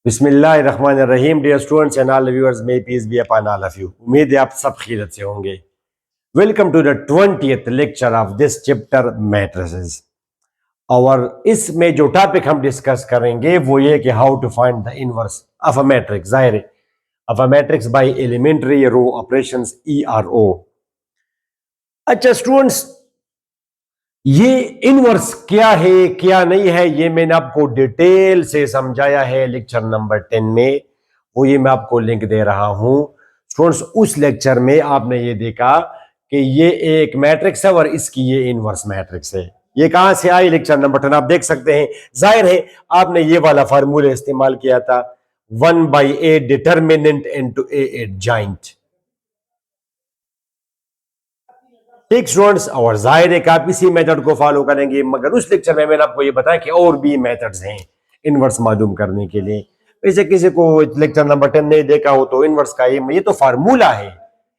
बिस्मिल्लाहिर्रहमानिर्रहीम। Dear students and all viewers, may peace be upon all of you. उम्मीद है आप सब खैरियत से होंगे। Welcome to the 20th lecture of this chapter matrices. और इसमें जो टॉपिक हम डिस्कस करेंगे वो ये कि how to find the inverse of a matrix. जाहिर है of a matrix by elementary row operations ERO। अच्छा स्टूडेंट्स, ये इनवर्स क्या है क्या नहीं है ये मैंने आपको डिटेल से समझाया है लेक्चर नंबर 10 में। वो ये मैं आपको लिंक दे रहा हूं स्टूडेंट्स। उस लेक्चर में आपने ये देखा कि ये एक मैट्रिक्स है और इसकी ये इनवर्स मैट्रिक्स है। ये कहां से आई? लेक्चर नंबर 10 आप देख सकते हैं। जाहिर है आपने ये वाला फार्मूला इस्तेमाल किया था, 1/a determinant into a adjoint. ठीक स्टूडेंट्स, और जाहिर है कि आप इसी मेथड को फॉलो करेंगे, मगर उस लेक्चर में मैंने आपको ये बताया कि और भी मेथड्स हैं इनवर्स मालूम करने के लिए। वैसे किसी को लेक्चर नंबर 10 नहीं देखा हो तो इनवर्स का ये तो फार्मूला है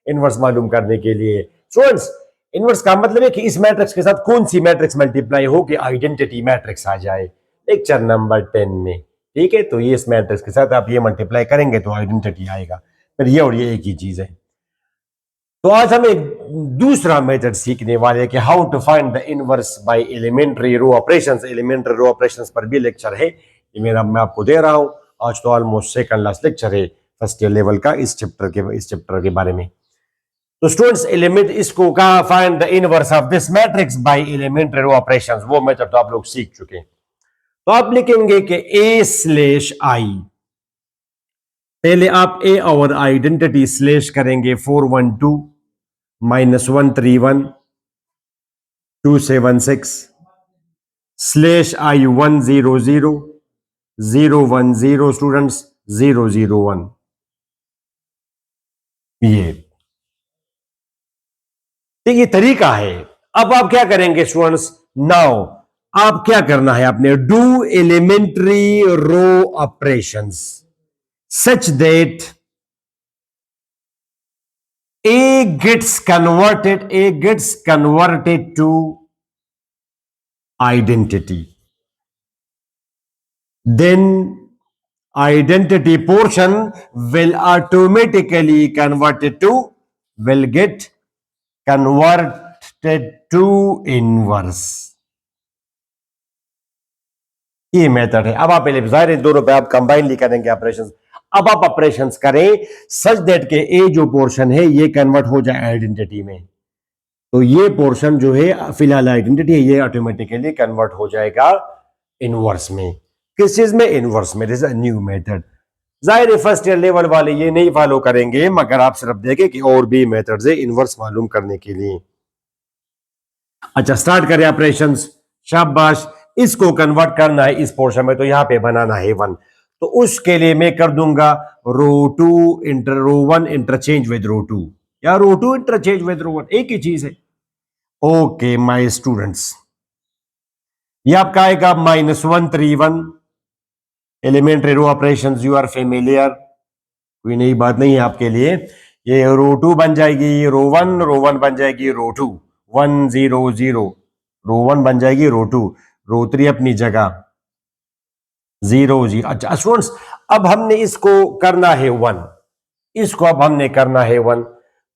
इनवर्स मालूम करने के लिए। स्टूडेंट्स, इनवर्स का मतलब है कि इस मैट्रिक्स के साथ कौन सी मैट्रिक्स मल्टीप्लाई हो कि आइडेंटिटी मैट्रिक्स आ जाए लेक्चर नंबर 10 में। ठीक है, तो ये इस मैट्रिक्स के साथ आप ये मल्टीप्लाई करेंगे तो आइडेंटिटी आएगा। फिर ये और ये एक ही चीज है। तो आज हम एक दूसरा मेथड सीखने वाले हैं कि how to find the inverse by elementary row operations. Elementary row operations पर भी लेक्चर है, ये मैं आपको दे रहा हूं। आज तो ऑलमोस्ट सेकंड लास्ट लेक्चर है फर्स्ट ईयर लेवल का इस चैप्टर के बारे में। तो स्टूडेंट्स, एलिमेंट इसको कहा find the inverse of this matrix by elementary row operations, वो मेथड तो आप लोग सीख चुके हैं। तो आप लिखेंगे कि A/I। पहले आप A और आइडेंटिटी स्लेश करेंगे 412 -131 276 /I100 010 स्टूडेंट्स 001। ये तरीका है। अब आप क्या करेंगे स्टूडेंट्स? नाउ आप क्या करना है आपने? Do elementary row operations such that A gets converted to identity. Then identity portion will automatically get converted to inverse. ये मेथड है। अब आप पहले जाहिर दोनों पे आप कंबाइनली करेंगे ऑपरेशंस। अब आप ऑपरेशंस करें सच दैट के ए जो पोर्शन है ये कन्वर्ट हो जाए आइडेंटिटी में। तो ये पोर्शन जो है फिलहाल आइडेंटिटी है, ये ऑटोमेटिकली कन्वर्ट हो जाएगा इनवर्स में। किस चीज में? इनवर्स में। This is a new method. जाहिर है फर्स्ट ईयर लेवल वाले ये नहीं फॉलो करेंगे, मगर आप सिर्फ देखें कि और भी मेथड्स है इनवर्स मालूम करने के लिए। अच्छा, स्टार्ट करें ऑपरेशंस। शाबाश, इसको कन्वर्ट करना है इस पोर्शन में, तो यहां पे बनाना है 1। तो उसके लिए मैं कर दूंगा रो 1 इंटरचेंज विद रो 2, या रो 2 इंटरचेंज विद रो 1, एक ही चीज है। ओके माय स्टूडेंट्स, ये आपका आएगा -131। Elementary row operations you are familiar, कोई नई बात नहीं है आपके लिए। ये रो 2 बन जाएगी रो 1 बन जाएगी रो 2 100, रो 1 बन जाएगी रो 2, रो 3 अपनी जगह 0 0। अच्छा स्टूडेंट्स, अब हमने इसको करना है 1, इसको अब हमने करना है 1,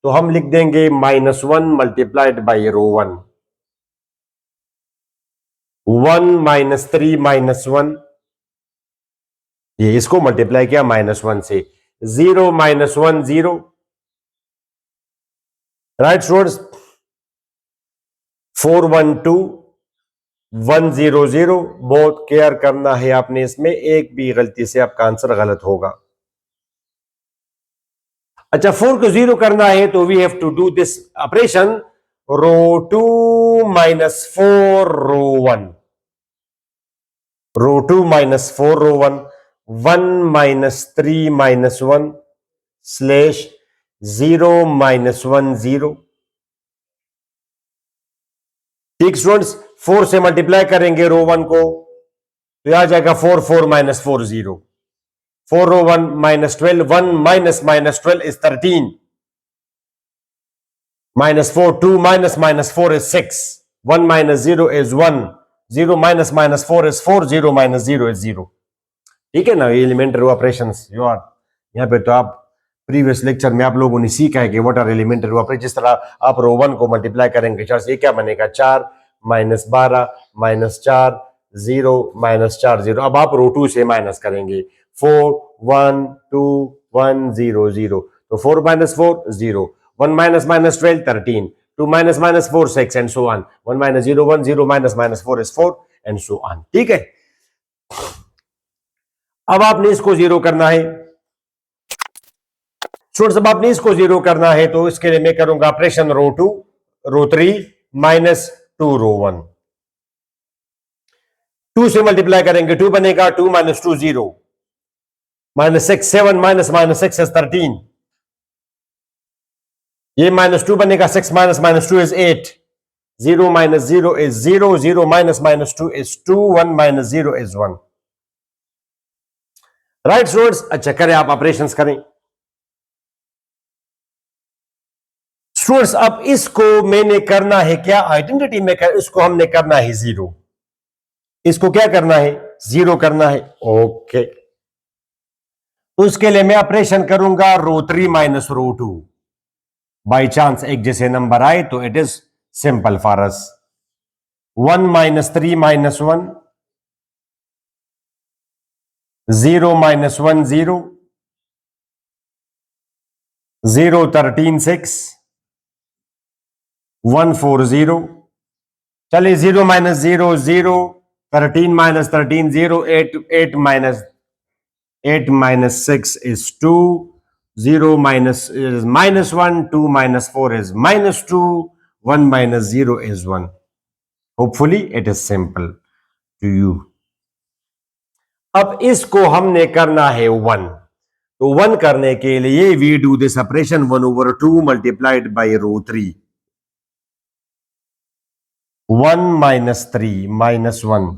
तो हम लिख देंगे -1 मल्टीप्लाइड बाई रो 1, 1 -3 -1, ये इसको मल्टीप्लाई किया -1 से, 0 -1 0। Right students, 412 100। बहुत केयर करना है आपने इसमें, एक भी गलती से आपका आंसर गलत होगा। अच्छा, 4 को 0 करना है तो we have to do this operation row 2 -4 row 1, row 2 -4 row 1, 1 -3 -1 /0 -1 0। ठीक स्टूडेंट्स, 4 से मल्टीप्लाई करेंगे रो 1 को तो आ जाएगा 4 4 -4 0, 4 row 1 -12, 1 -12 is 13, -4 2 -4 is 6, 1 -0 is 1, 0 -4 is 4, 0 -0 is 0। ठीक है ना, एलिमेंट्री ऑपरेशंस जो यहाँ पे तो आप प्रीवियस लेक्चर में आप लोगों ने सीखा है कि व्हाट आर एलिमेंट्री ऑपरेशन। जिस तरह आप रो 1 को मल्टीप्लाई करेंगे 4 से, क्या बनेगा 4 माइनस 12 माइनस 4 0 माइनस 4 0। अब आप रो 2 से माइनस करेंगे 4 1 2 1 0 0, तो 4 minus 4 0, 1 minus minus 12 13, 2 minus minus 4 6 and so on, 1 minus 0 1 0 minus minus 4 is 4 and so on. ठीक है, अब आपने इसको जीरो करना है स्टूडेंट्स। अब आपने इसको जीरो करना है तो इसके लिए मैं करूंगा ऑपरेशन रो 2 रो 3 माइनस 2 रो 1। 2 से मल्टीप्लाई करेंगे 2 बनेगा, 2 minus 2 0, minus 6 7 minus minus 6 is 13, ये माइनस 2 बनेगा, 6 minus minus 2 is 8, 0 minus 0 is 0, 0 minus minus 2 is 2, 1 minus 0 is 1। Right students, अच्छा करें, आप ऑपरेशंस करें स्टूडेंट्स। अब इसको मैंने करना है क्या, आइडेंटिटी में इसको हमने करना है जीरो, इसको क्या करना है जीरो करना है। ओके, तो उसके लिए मैं ऑपरेशन करूंगा रो 3 माइनस रो 2। बाई चांस एक जैसे नंबर आए तो it is simple for us, 1 minus 3 minus 1, 0 minus 1 0, 0 13 6, 1 4 0। चलिए 0 minus 0 0, 13 minus 13 0, 8 8 minus 6 is 2, 0 minus is minus 1, 2 minus 4 is minus 2, 1 minus 0 is 1. Hopefully it is simple to you. अब इसको हमने करना है 1, तो 1 करने के लिए we do this operation 1 over 2 multiplied by row 3, 1 minus 3 minus 1,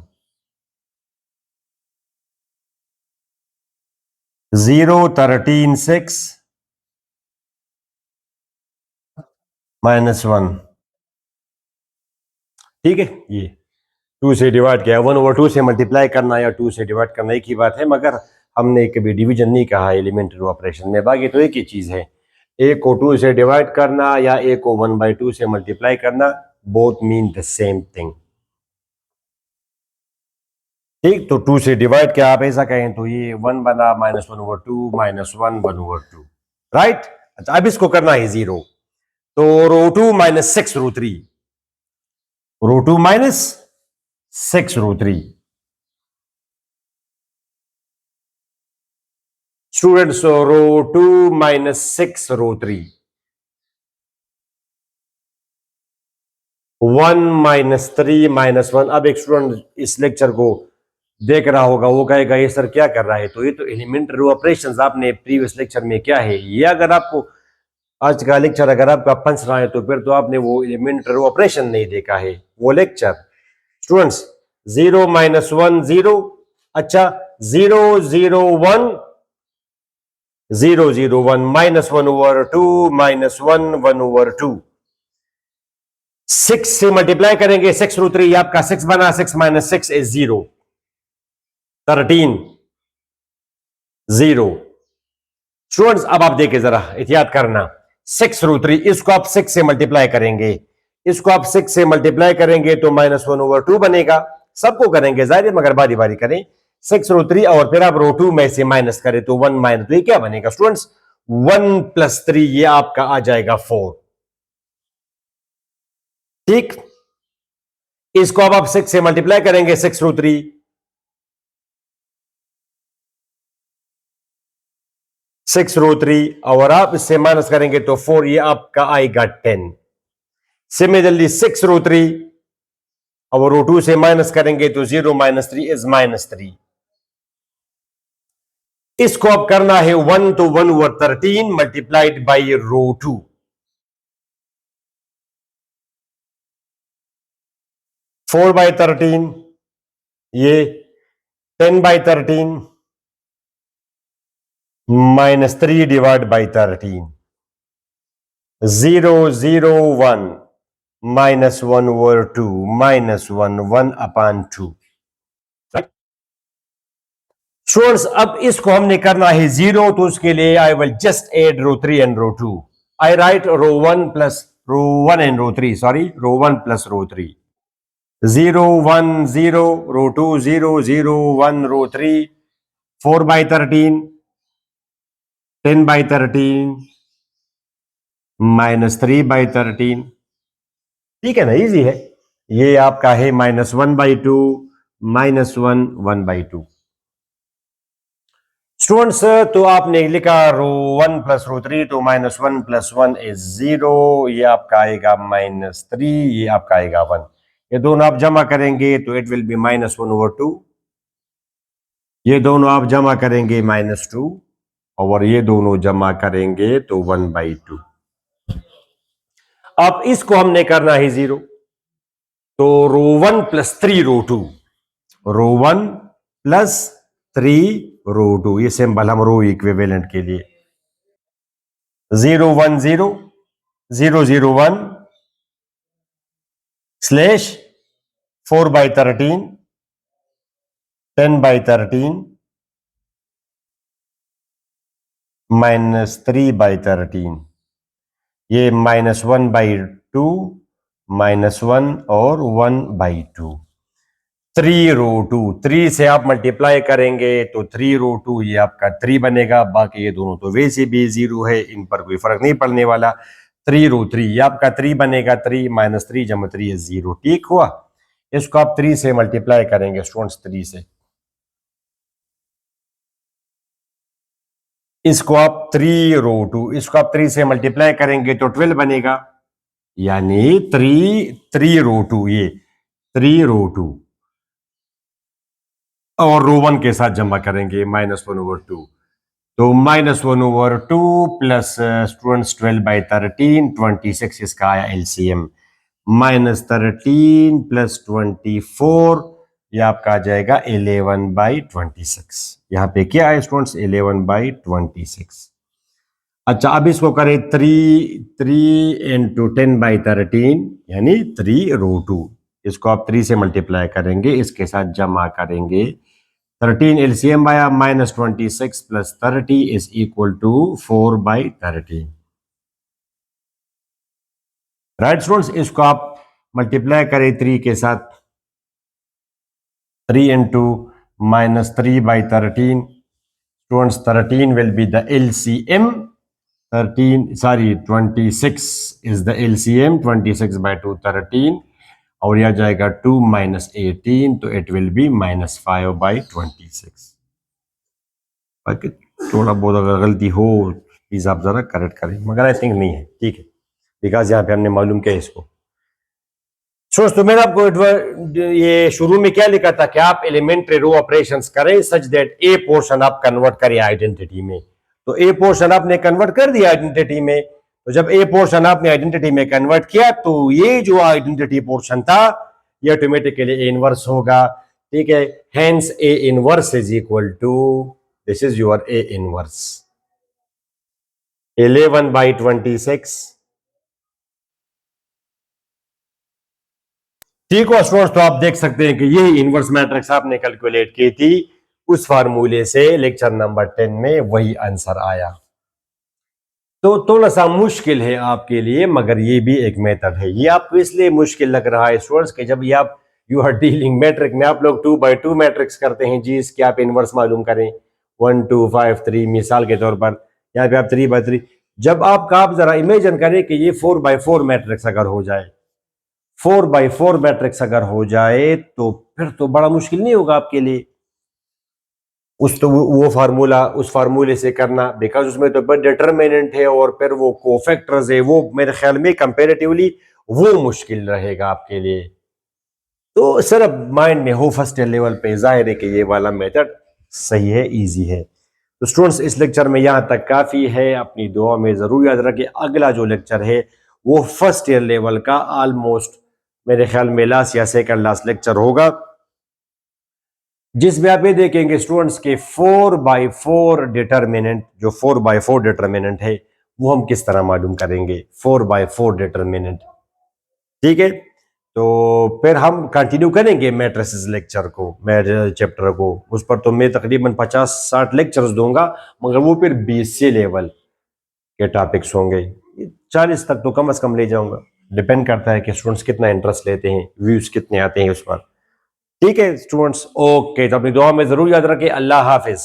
0 13 6 minus 1। ठीक है, ये 2 से डिवाइड किया, 1 ओवर 2 से मल्टीप्लाई करना या 2 से डिवाइड करना एक ही बात है, मगर हमने कभी डिवीजन नहीं कहा एलिमेंट्री ऑपरेशन में। बाकी तो एक ही चीज है, ए को 2 से डिवाइड करना या ए को 1/2 से मल्टीप्लाई करना, both mean the same thing. ठीक, तो 2 से डिवाइड किया, आप ऐसा कहें तो ये 1 बना, minus 1 over 2 minus 1 1 over 2। Right, अच्छा अब इसको करना है जीरो, तो रो 2 माइनस 6 रो 3, रो 2 माइनस 6 रो 3। स्टूडेंट्स, रो 2 माइनस 6 रो 3, 1 माइनस 3 माइनस 1। अब एक स्टूडेंट इस लेक्चर को देख रहा होगा, वो कहेगा ये सर क्या कर रहा है, तो ये तो एलिमेंट्री ऑपरेशंस आपने प्रीवियस लेक्चर में क्या है ये, अगर आपको आज का लेक्चर अगर आपका पंच रहा है तो फिर तो आपने वो एलिमेंट्री ऑपरेशन नहीं देखा है वो लेक्चर। स्टूडेंट्स, 0 माइनस 1 0, अच्छा 0 0 1 0 0 1, माइनस 1 ओवर 2 माइनस 1 1 ओवर 2। 6 से मल्टीप्लाई करेंगे 6 रू 3, आपका 6 बना, 6 माइनस 6 इज 0, 13 0। स्टूडेंट्स, अब आप देखिए जरा एहतियात करना, 6 रू 3, इसको आप 6 से मल्टीप्लाई करेंगे, इसको आप 6 से मल्टीप्लाई करेंगे तो माइनस 1 ओवर 2 बनेगा। सबको करेंगे जाहिर है, मगर बारी बारी करें। 6 रू 3 और फिर आप रो 2 में से माइनस करें तो 1 माइनस, तो ये क्या बनेगा स्टूडेंट्स, 1 प्लस 3, ये आपका आ जाएगा 4। ठीक, इसको अब आप 6 से मल्टीप्लाई करेंगे, 6 रू 3, 6 रो 3 और आप इससे माइनस करेंगे तो 4, ये आपका आएगा 10। सिमिलरली 6 रो 3 और रो 2 से माइनस करेंगे तो 0 माइनस 3 इज माइनस 3। इसको अब करना है 1, तो 1 over 13 multiplied by row 2, 4 by 13, ये 10 by 13 minus 3 divide by 13, 0 0 1 minus 1 over 2 minus 1 1 upon 2। Students अब इसको हमने करना है जीरो, तो उसके लिए I will just add row 3 and row 2. I write row 1 plus row 1 and row 3, sorry row 1 plus row 3. 0 1 0 row 2 0 0 1 row 3, 4 by 13, 10 by 13 minus 3 by 13. ठीक है ना, इजी है. ये आपका है -1/2 -1 1/2. स्टूडेंट्स तो आपने लिखा रो 1 प्लस रो 3, तो -1 + 1 इज 0. ये आपका आएगा -3, ये आपका आएगा 1. ये दोनों आप जमा करेंगे तो इट विल बी -1/2. ये दोनों आप जमा करेंगे -2, और ये दोनों जमा करेंगे तो 1/2. अब इसको हमने करना है 0, तो रो 1 + 3 रो 2, रो 1 + 3 रो 2. ये सिंबल हम रो इक्विवेलेंट के लिए 0 1 0 0 0 1 स्लैश 4 by 13 10 by 13 -3 by 13. ये -1/2 -1 और 1/2. 3 रो 2, 3 से आप मल्टीप्लाई करेंगे तो 3 रो 2 ये आपका 3 बनेगा. बाकी ये दोनों तो वैसे भी 0 है, इन पर कोई फर्क नहीं पड़ने वाला. 3 रो 3 ये आपका 3 बनेगा. 3 -3 जमा 3 is 0. ठीक हुआ. इसको आप 3 से मल्टीप्लाई करेंगे स्टूडेंट्स, 3 से. इसको आप 3 रो 2, इसको आप 3 से मल्टीप्लाई करेंगे तो 12 बनेगा. यानी 3 रो 2, ये 3 रो 2 और रो 1 के साथ जमा करेंगे -1/2. तो -1/2 प्लस स्टूडेंट्स 12 by 13 26, इसका आया एलसीएम. -13 + 24 ये आपका आ जाएगा 11/26. यहां पे क्या है स्टूडेंट्स, 11/26. अच्छा, अब इसको करें 3 × 10 by 13 यानी 3 रो 2. इसको आप 3 से मल्टीप्लाई करेंगे, इसके साथ जमा करेंगे. 13 एलसीएम आया -26 + 30 is equal to 4/13. Right students, इसको आप मल्टीप्लाई करें 3 के साथ. 3 × -3/13 students, 13 will be the LCM. 26 is the LCM. 26/2 13, और यह जाएगा 2 - 18, तो इट विल बी -5/26. बाकी थोड़ा बहुत अगर गलती हो प्लीज आप जरा करेक्ट करें, मगर आई थिंक नहीं है. ठीक है, बिकॉज यहाँ पे हमने मालूम किया इसको. सोच तो मैंने आपको ये शुरू में क्या लिखा था कि आप एलिमेंट्री रो ऑपरेशंस करें सच दैट ए पोर्शन आप कन्वर्ट करें आइडेंटिटी में. तो ए पोर्शन आपने कन्वर्ट कर दिया आइडेंटिटी में. तो जब ए पोर्शन आपने आइडेंटिटी में कन्वर्ट किया तो ये जो आइडेंटिटी पोर्शन था ये ऑटोमेटिकली ए इनवर्स होगा. ठीक है, hence A inverse is equal to, this is your A inverse 11/26. ठीक हो स्टूडेंट्स, तो आप देख सकते हैं कि यही इनवर्स मैट्रिक्स आपने कैलकुलेट की थी उस फार्मूले से लेक्चर नंबर 10 में, वही आंसर आया. तो थोड़ा सा मुश्किल है आपके लिए, मगर ये भी एक मेथड है. ये आपको इसलिए मुश्किल लग रहा है स्टूडेंट्स कि जब ये आप यू आर डीलिंग मैट्रिक में, आप लोग 2/2 मैट्रिक्स करते हैं जी, इसके आप इनवर्स मालूम करें 1 2 5 3 मिसाल के तौर पर. यहाँ पे आप 3/3. जब आप जरा इमेजिन करें कि ये 4/4 मैट्रिक्स अगर हो जाए, 4/4 मैट्रिक्स अगर हो जाए तो फिर तो बड़ा मुश्किल नहीं होगा आपके लिए वो फार्मूला उस फार्मूले से करना, बिकॉज उसमें तो डिटरमिनेंट है और फिर वो कोफैक्टर्स है. वो मेरे ख्याल में कंपैरेटिवली वो मुश्किल रहेगा आपके लिए. तो सिर्फ माइंड में हो फर्स्ट लेवल पे, जाहिर है कि ये वाला मेथड सही है, इजी है. तो स्टूडेंट्स, इस लेक्चर में यहाँ तक काफ़ी है. अपनी दुआ में ज़रूर याद रखें अगला जो लेक्चर है वो फर्स्ट ईयर लेवल का ऑलमोस्ट मेरे ख्याल में लास्ट या सेकंड लास्ट लेक्चर होगा, जिसमें आप ये देखेंगे स्टूडेंट्स के 4/4 डिटरमिनेंट, जो 4/4 डिटरमिनेंट है वो हम किस तरह मालूम करेंगे. 4/4 डिटरमिनेंट. ठीक है, तो फिर हम कंटिन्यू करेंगे मैट्रिसेस लेक्चर को, मैथ चैप्टर को। उस पर तो मैं तकरीबन 50-60 लेक्चर्स दूंगा, मगर वो फिर BSc लेवल के टॉपिक्स होंगे। 40 तक तो कम से कम ले जाऊंगा, डिपेंड करता है कि स्टूडेंट्स कितना इंटरेस्ट लेते हैं, व्यूज कितने आते हैं उस पर। ठीक है स्टूडेंट्स, ओके, तो अपनी दुआ में जरूर याद रखें। अल्लाह हाफिज।